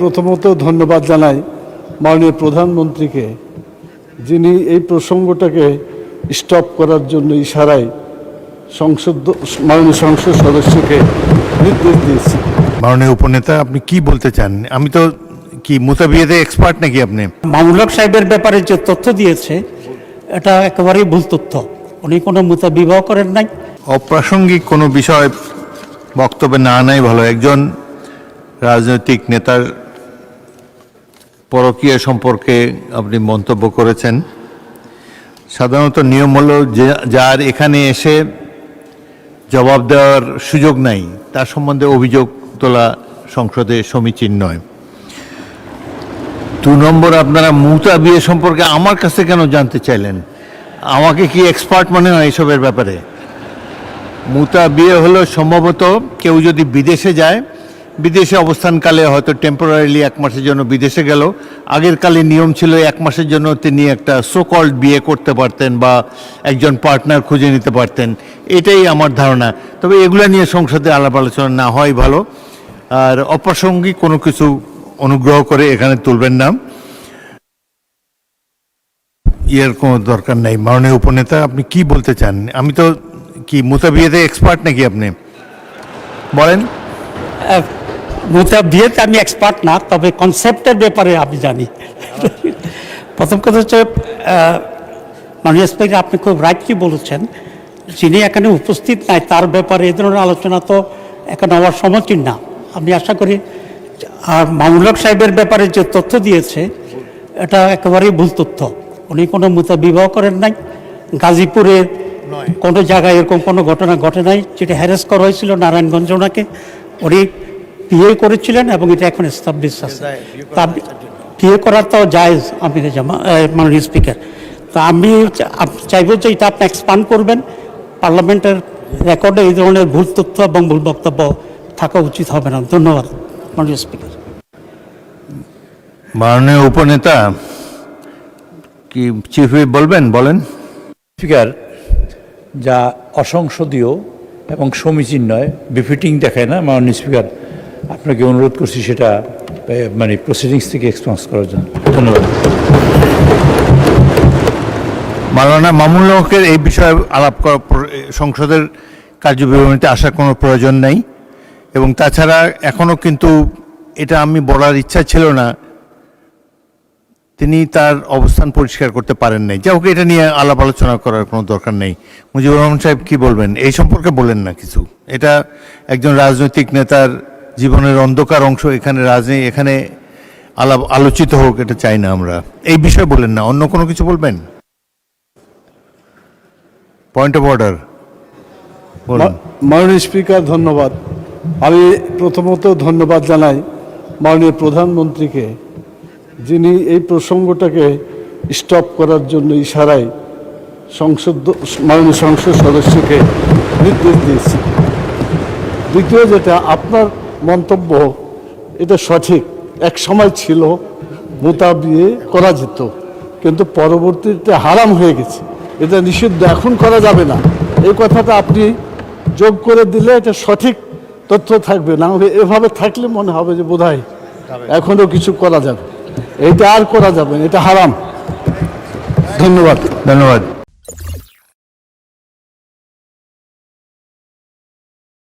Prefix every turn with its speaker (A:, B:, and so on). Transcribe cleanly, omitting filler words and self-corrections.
A: প্রথমত ধন্যবাদ জানাই মাননীয় প্রধানমন্ত্রীকে, যিনি এই প্রসঙ্গটাকে স্টপ করার জন্য ইশারায় মাননীয় সংসদ সদস্যকে নির্দেশ দিয়েছি।
B: মাননীয় উপনেতা, আপনি কি বলতে চান? আমি তো কি মুতাবিয়াতে এক্সপার্ট নাকি আপনি?
C: মামুনুল হক সাহেবের ব্যাপারে যে তথ্য দিয়েছে এটা একেবারেই ভুল তথ্য। উনি কোনো মুতাবিবাহ করেন নাই।
B: অপ্রাসঙ্গিক কোনো বিষয় বক্তব্যে না আনাই ভালো। একজন রাজনৈতিক নেতার পরকীয়া সম্পর্কে আপনি মন্তব্য করেছেন। সাধারণত নিয়ম হলো যার এখানে এসে জবাব দেওয়ার সুযোগ নাই তার সম্বন্ধে অভিযোগ তোলা সংসদে সমীচীন নয়। 2 নম্বর, আপনারা মুতা বিয়ে সম্পর্কে আমার কাছে কেন জানতে চাইলেন? আমাকে কি এক্সপার্ট মনে হয় এসবের ব্যাপারে? মুতা বিয়ে হলো সম্ভবত কেউ যদি বিদেশে যায়, বিদেশে অবস্থানকালে হয়তো টেম্পোরারিলি 1 মাসের জন্য বিদেশে গেল, আগের কালে নিয়ম ছিল 1 মাসের জন্য তিনি একটা সোকল্ড বিয়ে করতে পারতেন বা একজন পার্টনার খুঁজে নিতে পারতেন। এটাই আমার ধারণা। তবে এগুলো নিয়ে সংসদে আলাপ আলোচনা না হয় ভালো। আর অপ্রাসঙ্গিক কোনো কিছু অনুগ্রহ করে এখানে তুলবেন না, এর কোনো দরকার নাই। মাননীয় উপনেতা, আপনি কি বলতে চান? আমি তো কি মুতাবিয়াতে এক্সপার্ট নাকি আপনি? বলেন।
C: বিয়েতে আমি এক্সপার্ট না, তবে কনসেপ্টের ব্যাপারে আমি জানি। প্রথম কথা হচ্ছে, মাননীয় স্পিকার, আপনি খুব রাইটলি বলেছেন, যিনি এখানে উপস্থিত নাই তার ব্যাপারে এই ধরনের আলোচনা তো এখানে হওয়ার সমীচীন না। আমি আশা করি। আর মামুনুল হক সাহেবের ব্যাপারে যে তথ্য দিয়েছে এটা একেবারেই ভুল তথ্য। উনি কোনো মুতাবিবাহ করেন নাই। গাজীপুরের কোনো জায়গায় এরকম কোনো ঘটনা ঘটে নাই। যেটা হ্যারেস করা হয়েছিল নারায়ণগঞ্জে, ওনাকে উনি বিয়ে করেছিলেন এবং এটা এখন এস্টাবলিশ আছে। তা বিয়ে করার তো জায়েজ আমির জামা মাননীয় স্পিকার। তা আমি চাইব যে এটা আপনি এক্সপান্ড করবেন। পার্লামেন্টের রেকর্ডে এই ধরনের ভুল তথ্য এবং ভুল বক্তব্য থাকা উচিত হবে না। ধন্যবাদ মাননীয় স্পিকার।
B: মাননীয় উপনেতা, কি চিফ হুইপ বলবেন? বলেন।
D: স্পিকার, যা অসংসদীয় এবং সমীচীন নয়, বিফিটিং দেখায় না। মাননীয় স্পিকার, আপনাকে অনুরোধ করছি সেটা প্রসিডিংস থেকে এক্সপেন্স করার জন্য। ধন্যবাদ।
B: মাওলানা মামুনুল হকের এই বিষয়ে আলাপ করা সংসদের কার্যবিবরণীতে আসার কোনো প্রয়োজন নেই। এবং তাছাড়া এখনও কিন্তু এটা আমি বলার ইচ্ছা ছিল না, তিনি তার অবস্থান পরিষ্কার করতে পারেন নাই। যা হোক, এটা নিয়ে আলাপ আলোচনা করার কোনো দরকার নেই। মুজিবুর রহমান সাহেব কি বলবেন এই সম্পর্কে? বলেন না কিছু। এটা একজন রাজনৈতিক নেতার জীবনের অন্ধকার অংশ। এখানে আলোচিত হোক, এটা চাই না আমরা। এই বিষয়ে বলেন না, অন্য কোনো কিছু বলবেন? Point of order.
A: মাননীয় স্পিকার, ধন্যবাদ। আমি প্রথমত ধন্যবাদ জানাই মাননীয় প্রধানমন্ত্রীকে, যিনি এই প্রসঙ্গটাকে স্টপ করার জন্য ইশারায় মাননীয় সংসদ সদস্যকে নির্দেশ দিয়েছি। দ্বিতীয় যেটা, আপনার মন্তব্য এটা সঠিক। এক সময় ছিল মুতা বিয়ে করা যেত, কিন্তু পরবর্তীতে হারাম হয়ে গেছে, এটা নিষিদ্ধ, এখন করা যাবে না। এই কথাটা আপনি যোগ করে দিলে এটা সঠিক তথ্য থাকবে। না এভাবে থাকলে মনে হবে যে বোধহয় এখনও কিছু করা যাবে। এটা আর করা যাবে না, এটা হারাম। ধন্যবাদ।
B: ধন্যবাদ।